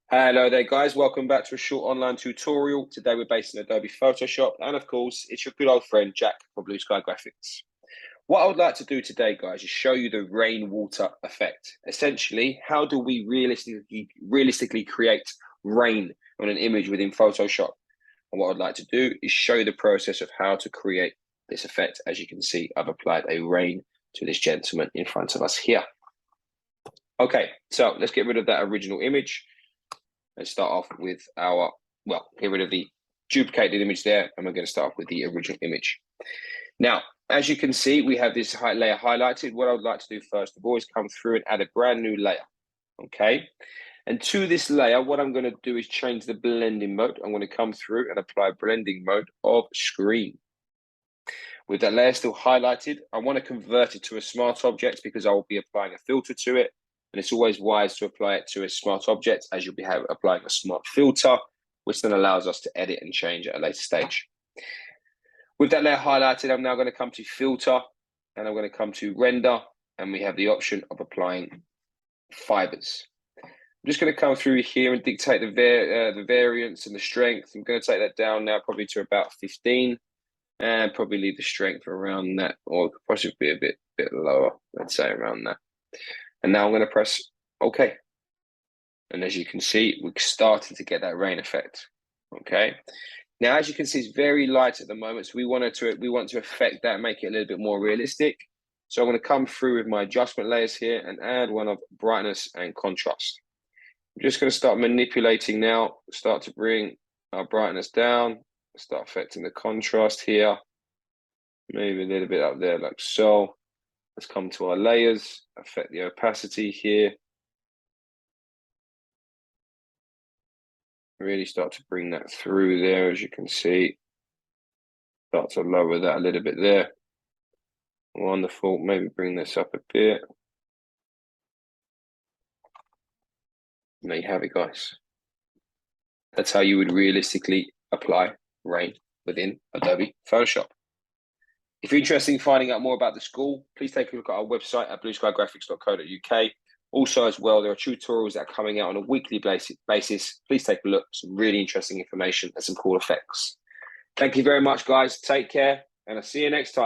Hello there guys, welcome back to a short online tutorial. Today we're based in Adobe Photoshop and of course it's your good old friend Jack from Blue Sky Graphics. What I would like to do today guys is show you the rainwater effect. Essentially, how do we realistically create rain on an image within Photoshop? And what I'd like to do is show you the process of how to create this effect. As you can see, I've applied a rain to this gentleman in front of us here. Okay, so let's get rid of that original image. Let's start off with our, get rid of the duplicated image there, and we're going to start off with the original image. Now, as you can see, we have this layer highlighted. What I would like to do first of all is come through and add a brand new layer, okay? And to this layer, what I'm going to do is change the blending mode. I'm going to come through and apply blending mode of screen. With that layer still highlighted, I want to convert it to a smart object because I will be applying a filter to it. And it's always wise to apply it to a smart object as you'll be applying a smart filter, which then allows us to edit and change at a later stage. With that layer highlighted, I'm now going to come to filter and I'm going to come to render, and we have the option of applying fibers. I'm just going to come through here and dictate the variance and the strength. I'm going to take that down now probably to about 15 and probably leave the strength around that, or possibly be a bit lower, let's say around that. And now I'm going to press OK. And as you can see, we're starting to get that rain effect. Okay. Now, as you can see, it's very light at the moment. So we want to affect that, make it a little bit more realistic. So I'm going to come through with my adjustment layers here and add one of brightness and contrast. I'm just going to start manipulating now, start to bring our brightness down, start affecting the contrast here. Maybe a little bit up there like so. Let's come to our layers, affect the opacity here. Really start to bring that through there, as you can see. Start to lower that a little bit there. Wonderful. Maybe bring this up a bit. And there you have it, guys. That's how you would realistically apply rain within Adobe Photoshop. If you're interested in finding out more about the school, please take a look at our website at blueskygraphics.co.uk. Also, as well, there are tutorials that are coming out on a weekly basis. Please take a look. Some really interesting information and some cool effects. Thank you very much, guys. Take care, and I'll see you next time.